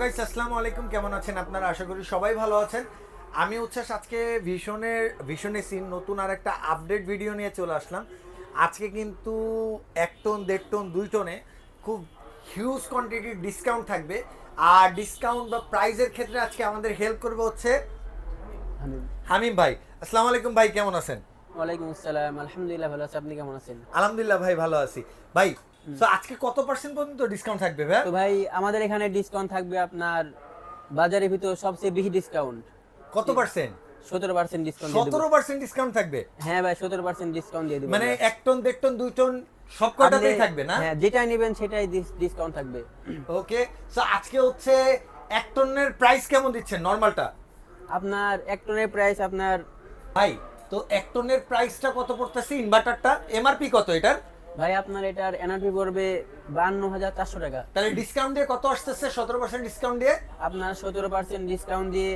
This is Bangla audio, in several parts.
গাইস আসসালামু আলাইকুম, কেমন আছেন আপনারা? আশা করি সবাই ভালো আছেন। আমি উচ্ছ্বাস আজকে ভিশনে সিন নতুন আর একটা আপডেট ভিডিও নিয়ে চলে আসলাম। আজকে কিন্তু 1 টন 1.5 টন 2 টনে খুব হিউজ কোয়ান্টিটির ডিসকাউন্ট থাকবে। আর ডিসকাউন্ট বা প্রাইজের ক্ষেত্রে আজকে আমাদের হেল্প করবে হচ্ছে হামিম ভাই। আসসালামু আলাইকুম ভাই, কেমন আছেন? ওয়ালাইকুম আসসালাম, আলহামদুলিল্লাহ ভালো আছি। আপনি কেমন আছেন? আলহামদুলিল্লাহ ভাই, ভালো আছি ভাই। তো আজকে কত পার্সেন্ট পর্যন্ত ডিসকাউন্ট থাকবে ভাই? তো ভাই আমাদের এখানে ডিসকাউন্ট থাকবে আপনার বাজারের ভিতর সবচেয়ে বেশি ডিসকাউন্ট। কত পার্সেন্ট? 17% ডিসকাউন্ট দিয়ে দেব। 17% ডিসকাউন্ট থাকবে? হ্যাঁ ভাই, 17% ডিসকাউন্ট দিয়ে দেব। মানে 1 টন 1.5 টন 2 টন সব কটাতেই থাকবে না? হ্যাঁ, যেটাই নেবেন সেটাই ডিসকাউন্ট থাকবে। ওকে, সো আজকে হচ্ছে 1 টনের প্রাইস কেমন দিচ্ছেন নরমালটা? আপনার 1 টনের প্রাইস আপনার ভাই তো 1 টনের প্রাইসটা কত পড়তেছে ইনভার্টারটা? এমআরপি কত এটার? ভাই আপনার এটার এনআরপি পড়বে 52,400 টাকা। তাহলে ডিসকাউন্ট দিয়ে কত আসতেছে? 17% ডিসকাউন্ট দিয়ে আপনার 17% ডিসকাউন্ট দিয়ে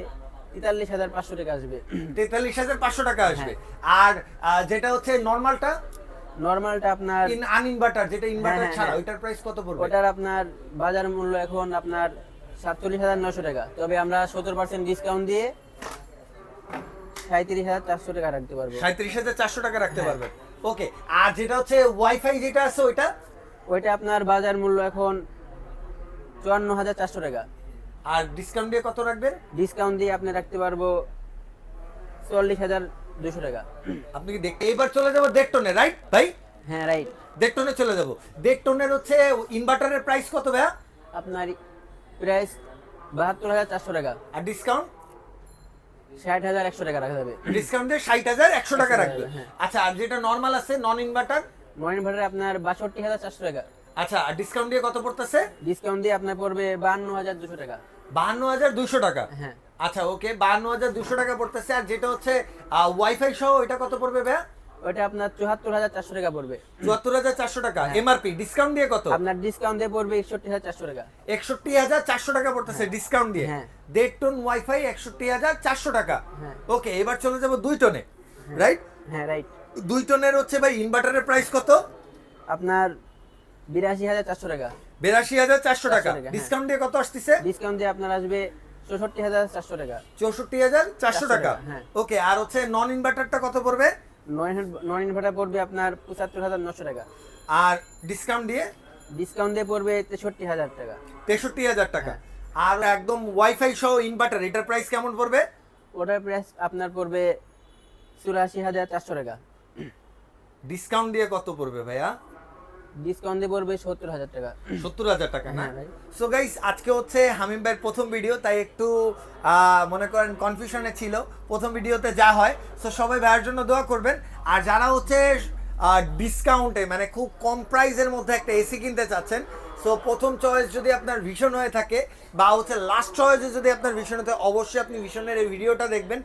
43,500 টাকা আসবে। 43,500 টাকা আসবে। আর যেটা হচ্ছে নরমালটা, নরমালটা আপনার আনইনভার্টার যেটা ইনভার্টার হ্যাঁ, ছাড়া, হ্যাঁ। ওইটার প্রাইস কত পড়বে? ওটার আপনার বাজার মূল্য এখন আপনার 47,900 টাকা, তবে আমরা 17% ডিসকাউন্ট দিয়ে 37,400 টাকা রাখতে পারবো। 37,400 টাকা রাখতে পারবেন। ওকে, আর যেটা হচ্ছে ওয়াইফাই যেটা আছে ওইটা? ওইটা আপনার বাজার মূল্য এখন 54,400 টাকা। আর ডিসকাউন্ট দিয়ে কত রাখবেন? ডিসকাউন্ট দিয়ে আপনি রাখতে পারবো 44,200 টাকা। আপনি কি দেখতে এবার চলে যাবো 1.5 টনে, রাইট ভাই? হ্যাঁ রাইট। 1.5 টনে চলে যাবো। 1.5 টনের হচ্ছে ইনভার্টারের প্রাইস কত ভাইয়া? আপনার প্রাইস 72,400 টাকা। আর ডিসকাউন্ট? 60,100 টাকা রাখা যাবে। ডিসকাউন্ট দিয়ে 60,100 টাকা রাখবে। হ্যাঁ। আচ্ছা, আর যেটা নরমাল আছে নন ইনভার্টার? নন ইনভার্টার আপনার 62,400 টাকা। আচ্ছা, আর ডিসকাউন্ট দিয়ে কত পড়তেছে? ডিসকাউন্ট দিয়ে আপনার পড়বে 52,200 টাকা। 52,200 টাকা। হ্যাঁ। আচ্ছা ওকে, 52,200 টাকা পড়তেছে। আর যেটা হচ্ছে ওয়াইফাই সহ ওইটা কত পড়বে ভাইয়া? ওইটা আপনার 74,400 টাকা পড়বে। 74,400 টাকা এমআরপি। ডিসকাউন্ট দিয়ে কত? আপনার ডিসকাউন্ট দিয়ে পড়বে 61,400 টাকা। 61,400 টাকা পড়তেছে ডিসকাউন্ট দিয়ে। হ্যাঁ। 1.5 টন ওয়াইফাই 61,400 টাকা। হ্যাঁ। ওকে, এবার চলে যাব 2 টনে, রাইট? হ্যাঁ রাইট। 2 টনের হচ্ছে ভাই ইনভার্টারের প্রাইস কত? আপনার 82,400 টাকা। 82,400 টাকা। টাকা, হ্যাঁ। ডিসকাউন্ট দিয়ে কত আসতেছে? ডিসকাউন্ট দিয়ে আপনার আসবে 64,400 টাকা। 64,400 টাকা। হ্যাঁ। ওকে, আর হচ্ছে নন ইনভার্টারটা কত পড়বে? নন ইনভার্টার পড়বে আপনার 75,900 টাকা। আর ডিসকাউন্ট দিয়ে? ডিসকাউন্ট দিয়ে পড়বে 63,000 টাকা। 63,000 টাকা। আর একদম ওয়াইফাই সহ ইনভার্টার, এটার প্রাইস কেমন পড়বে? ওটার প্রাইস আপনার পড়বে 84,400 টাকা। ডিসকাউন্ট দিয়ে কত পড়বে ভাইয়া? ডিসকাউন্ট দিয়ে পড়বে 70,000 টাকা। 70,000 টাকা না? হ্যাঁ ভাই। সো গাইস, আজকে হচ্ছে হামিম ভাইয়ের প্রথম ভিডিও, তাই একটু মনে করেন কনফিউশনে ছিল প্রথম ভিডিওতে যা হয়। সো সবাই ভাইয়ের জন্য দোয়া করবেন। আর যারা হচ্ছে ডিসকাউন্টে মানে খুব কম প্রাইসের মধ্যে একটা এসি কিনতে চাচ্ছেন, সো প্রথম চয়েস যদি আপনার ভিশন হয়ে থাকে বা হচ্ছে লাস্ট চয়েসে যদি আপনার ভিশন হতে, অবশ্যই আপনি ভিশনের এই ভিডিওটা দেখবেন।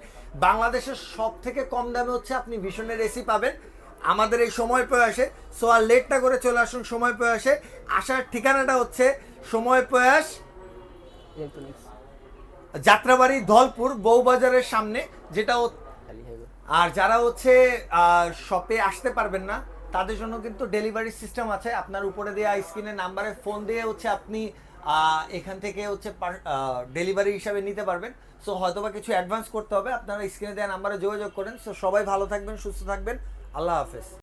বাংলাদেশের সব থেকে কম দামে হচ্ছে আপনি ভিশনের এসি পাবেন আমাদের এই সময় প্রয়াসে। সো আর লেট না করে চলে আসুন সময় প্রয়াসে। আসার ঠিকানাটা হচ্ছে সময় প্রয়াস, ইলেকট্রনিক্স যাত্রাবাড়ি, ধলপুর, বউবাজারের সামনে, যেটা খালি হবে। আর যারা হচ্ছে শপে আসতে পারবেন না তাদের জন্য কিন্তু ডেলিভারি সিস্টেম আছে। আপনার উপরে দেওয়া স্ক্রিনের নাম্বারে ফোন দিয়ে হচ্ছে আপনি এখান থেকে হচ্ছে ডেলিভারি হিসাবে নিতে পারবেন। সো হয়তোবা কিছু অ্যাডভান্স করতে হবে, আপনারা স্ক্রিনে দেওয়া নাম্বারে যোগাযোগ করেন। সো সবাই ভালো থাকবেন, সুস্থ থাকবেন, আল্লাহ হাফেজ।